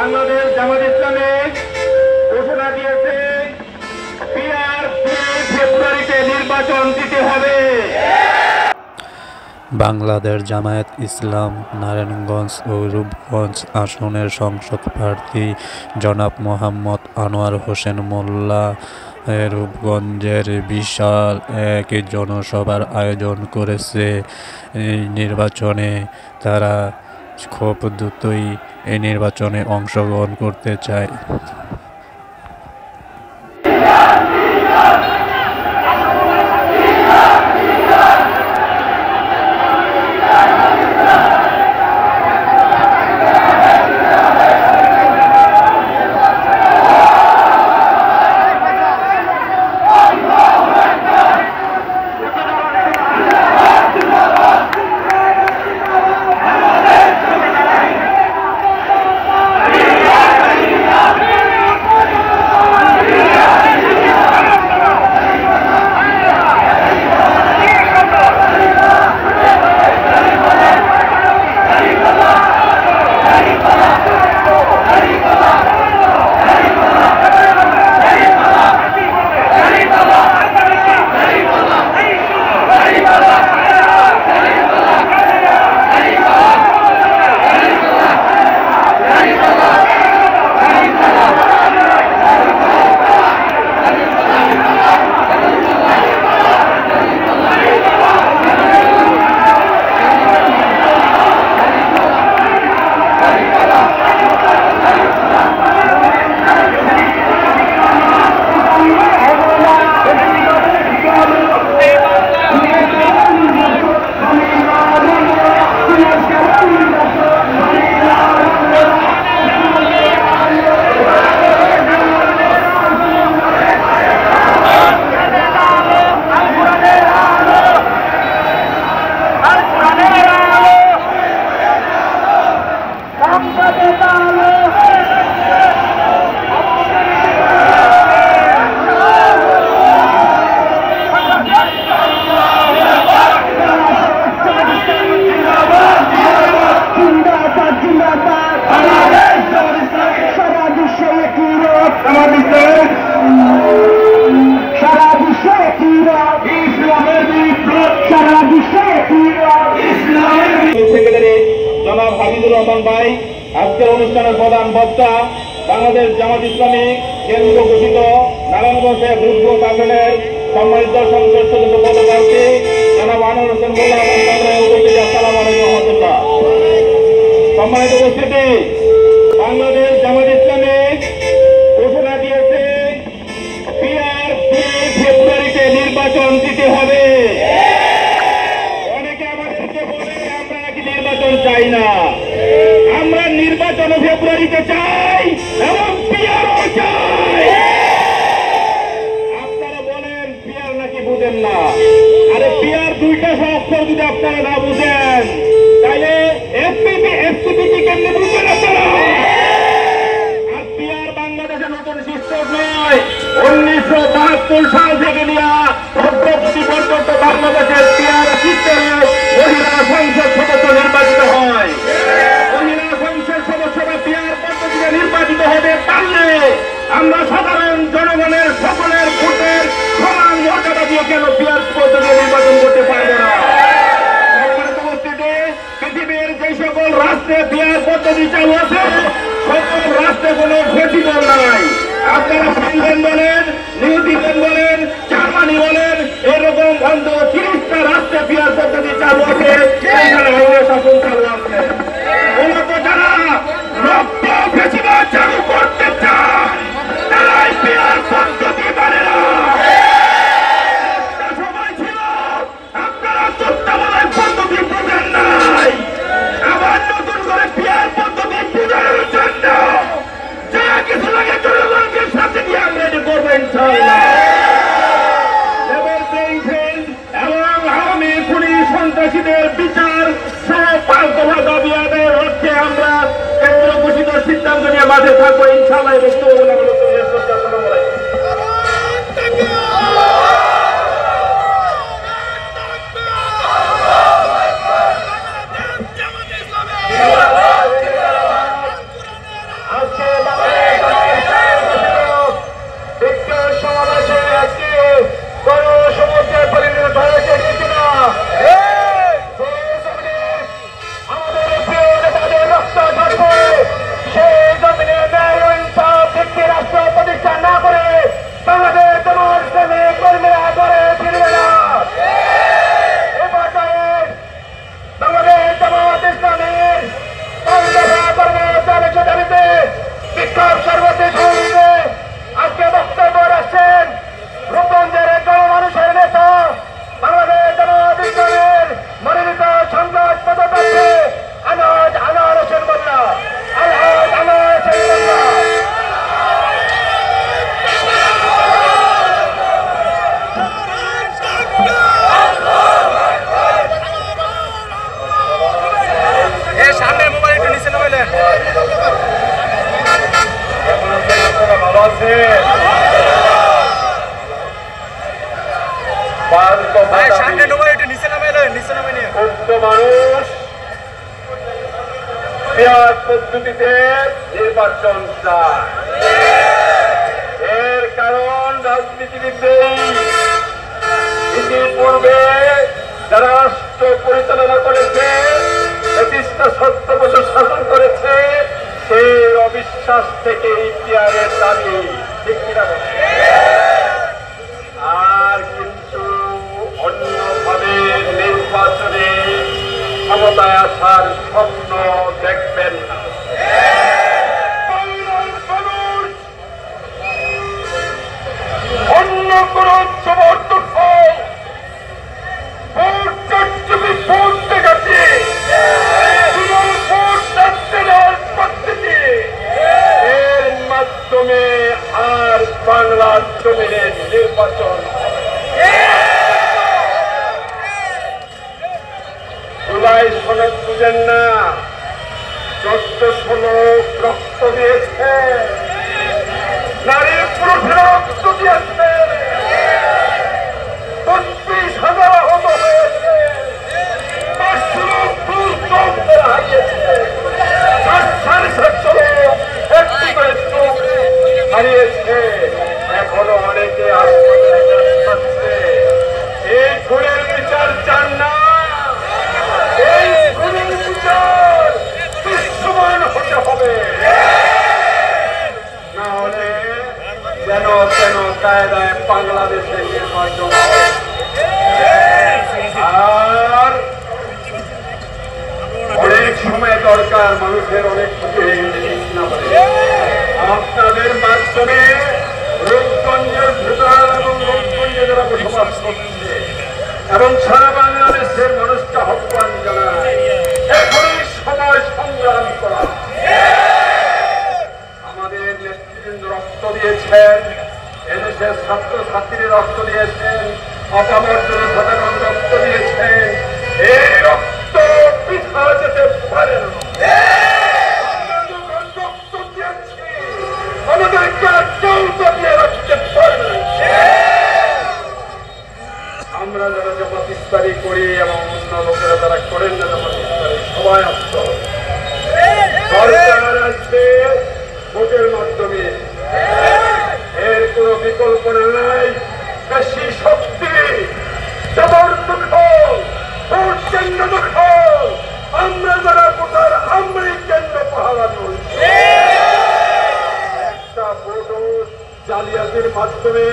বাংলাদেশ জামাত ইসলামী ঘোষণা দিয়েছে ফেব্রুয়ারিতে নির্বাচন দিতে হবে। বাংলাদেশ জামায়াত ইসলাম নারায়ণগঞ্জ ও রূপগঞ্জ আসনের সংসদ প্রার্থী জনাব মোহাম্মদ আনোয়ার হোসেন মোল্লা রূপগঞ্জের বিশাল এক জনসভার আয়োজন করেছে। এই নির্বাচনে তারা খুব দ্রুতই এই নির্বাচনে অংশগ্রহণ করতে চায়। জনাব হাবিবুর রহমান ভাই আজকের অনুষ্ঠানের প্রধান বক্তা বাংলাদেশ জামাত ইসলামী কেন্দ্র ঘোষিত নারায়ণগঞ্জের রূপগঞ্জ আসনের সম্মানিত সংসদ সদস্য পদপ্রার্থী জনাব আনোয়ার হোসেন মোল্লা। আসসালামু আলাইকুম রহমতুল্লাহ। সম্মানিত উপস্থিতি, বাংলাদেশ জামাত ইসলামী ঘোষণা দিয়েছে ফেব্রুয়ারিতে নির্বাচন দিতে হবে। অনেকে আমাদেরকে বলে আমরা নাকি নির্বাচন চাই না। আমরা নির্বাচন ফেব্রুয়ারিতে চাই এবং পিআরও চাই। আপনারা বলেন পিআর নাকি বুঝেন না। আরে পিআর দুইটা অক্ষর যদি আপনারা না বুঝেন তাহলে এসপিপি কেমনে বুঝবেন আপনারা? আর পিআর বাংলাদেশের নতুন সিস্টেম নয়। 1972 সাল থেকে নিয়ে অগ্রগতি পর্যন্ত বাংলাদেশের পিআর সিস্টেমে মহিলা সংসদ সদস্য নির্বাচিত হয়। মহিলা সংসদ সদস্যরা পিআর পদ্ধতিতে নির্বাচিত হতে পারলে আমরা সাধারণ জনগণের সকলের ভোটের সমান মর্যাদা দিয়ে কেন পিআর পদ্ধতিতে নির্বাচন করতে পারবো না? পৃথিবীর যে সকল রাষ্ট্রে পিআর পদ্ধতি চালু আছে সকল রাষ্ট্রে কোনো ফেসিবল নাই। আপনারা ফিনল্যান্ড বলেন, নিউজিল্যান্ড বলেন, জার্মানি বলেন, এরকম অন্ধ 30টা রাষ্ট্রে পিআর পদ্ধতি চালু আছে, সেখানে আইনের শাসন চালু আছে। মূলত যারা রক্ত ফেসিবাদ চালু করতে চায় তারাই পিআর পদ্ধতি মানে না। সময় ছিল আপনারা তত্ত্বাবধায়ক পদ্ধতি বুঝেন নাই। আবার নতুন করে পিআর পদ্ধতি বুঝানোর জন্য যা কিছু লাগে জনগণকে সাথে দিয়ে আমরা এটি করবো ইনশাআল্লাহ। এবং আওয়ামী খুনি সন্ত্রাসীদের বিচার সহ 5 দফা দাবি আদায়ের লক্ষ্যে আমরা কেন্দ্র ঘোষিত আজকে বাংলাদেশ বিজ্ঞান সমাবেশে একটি গণসমুদ্রে পরিণত হয়েছে কিনা আমাদের প্রিয় নেতাদের রক্ত ঝরবে সেই জমিনে ন্যায় ও ইনসাফ ভিত্তিক রাষ্ট্র প্রতিষ্ঠা না করে বাংলাদেশ জামায়াত ইসলামী কর্মীরা করে ফিরবে না। বাংলাদেশ জামায়াত ইসলামীর দাবিতে বিক্ষোভ সর্বত্র সঙ্গে আজকে বক্তব্য রাখছেন রূপগঞ্জের গণমানুষের নেতা বাংলাদেশ জামায়াত ইসলামীর মনোনীত সংসদ পদপ্রার্থী আনোয়ার হোসেন মোল্লা। সামনে মোবাইল একটু নিচে নামাইলেন। সামনে মোবাইল একটু নিচে নামাইলেন, নিচে নামাই নিয়ে মানুষ পেঁয়াজ পদ্ধতিতে নির্বাচন চায়। এর কারণ রাজনীতিবিদদের ইতিপূর্বে যারা রাষ্ট্র পরিচালনা করেছে, ৭০ বছর শাসন করেছে, সেই অবিশ্বাস থেকে ইতিহাসের দাবি ঠিক কিনা আর কিন্তু অন্যভাবে নির্বাচনে ক্ষমতায় আসার স্বপ্ন দেখবেন না। অন্য কোন সমর্থক এর মাধ্যমে আর বাংলার জমিনে নির্বাচন জুলাই সনদ বুঝেন না, ১৪ রক্ত দিয়েছে, নারী পুরুষের রক্ত দিয়েছে, ৩৫,০০০ আহত হয়েছে, ৫০০ লোক হারিয়েছে, ৭৫০ লোক একটি করে চোখ হারিয়েছে। এখনো অনেকে হাসপাতালে এই খুনের বিচার চান না। এই খুনের বিচার দৃশ্যমান হতে হবে, না হলে যেন কেন কায়দায় বাংলাদেশে নির্বাচন। আর অনেক সময় দরকার মানুষের অনেক কিছু আপনাদের মাধ্যমে রূপগঞ্জের ভেতর এবং রূপগঞ্জে যারা বসবাস করছে এবং সারা বাংলাদেশের মানুষকে আহ্বান জানায়, এখনই সময় সংগ্রাম করা। আমাদের নেতৃবৃন্দ রক্ত দিয়েছেন, এদেশের ছাত্রছাত্রী রক্ত দিয়েছেন, অপামর্জনের সাধারণ রক্ত দিয়েছেন। এই রক্ত বৃথা যেতে পারে না। রক্ত দিয়েছি, আমাদেরকে চৌকা দিয়ে রাখতে পারে না। আমরা যারা জামাত ইফতারি করি এবং অন্য লোকেরা যারা করেন না জামাত ইফতারি, সবাই আসত সরকার আসবে ভোটের মাধ্যমে, এর কোন বিকল্প নাই। বেশি শক্তি জবরদখল, ভোট কেন্দ্র দখল, আমরা যারা ভোটার আমরাই কেন্দ্র পাহারা করছি। একটা ভোটও জালিয়াতির মাধ্যমে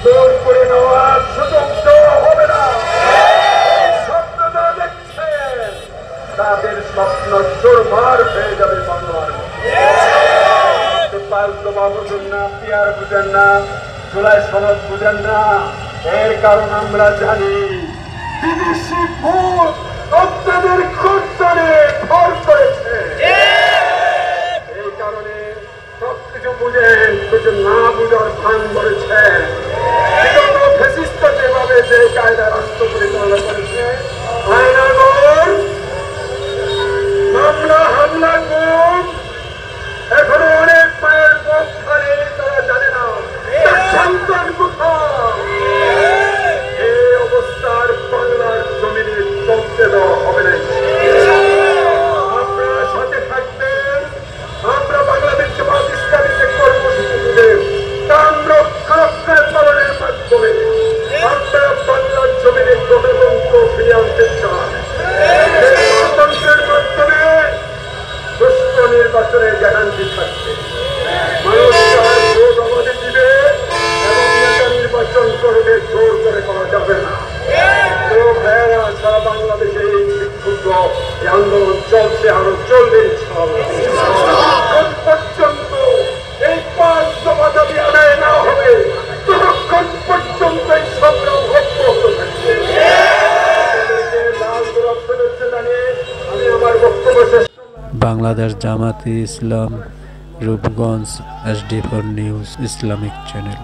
জোর করে নেওয়ার সুযোগ দেওয়া হবে না। স্বপ্ন যারা দেখছেন তাদের স্বপ্ন চোরমার হয়ে যাবে বাংলার। পাল্টোবা বুঝেন না, পিয়ার বুঝেন না, জুলাই সনদ বুঝেন না। এর কারণ আমরা জানি বিদেশি ভোট আপনাদের খরচারে ভর করেছে। এই কারণে সবকিছু বুঝেন, কিছু না বুঝার ভান করেছেন। যেভাবে যে কায়দা রাষ্ট্র পরিচালনা করেছে, আয়নাগর মামলা হামলা গুম, এখনো অনেক মায়ের পক্ষে তারা জানে না তার সন্তান কোথাও। এই অবস্থার বাংলার জমিনে চলতে দেওয়া হবে না। আপনারা সাথে থাকবেন, আমরা বাংলাদেশ গ্যারান্টি থাকবে। মানুষ তার ভোট আমাদের দিবে এবং নেতা নির্বাচন করবে, জোর করে করা যাবে না। তো ভাইয়েরা, সারা বাংলাদেশে এই বিক্ষুব্ধ এই আন্দোলন চলছে, আরো চলবে ইনশাআল্লাহ। ততক্ষণ পর্যন্ত এই 5 দফা দাবি আদায় না হবে, ততক্ষণ পর্যন্ত এই সংগ্রাম অব্যাহত থাকবে। লাল গোলাপ শুভেচ্ছা জানিয়ে আমি আমার বক্তব্য শেষ করলাম। Bangladesh Jamaat-e Islam, Rupganj, SD4 news Islamic channel.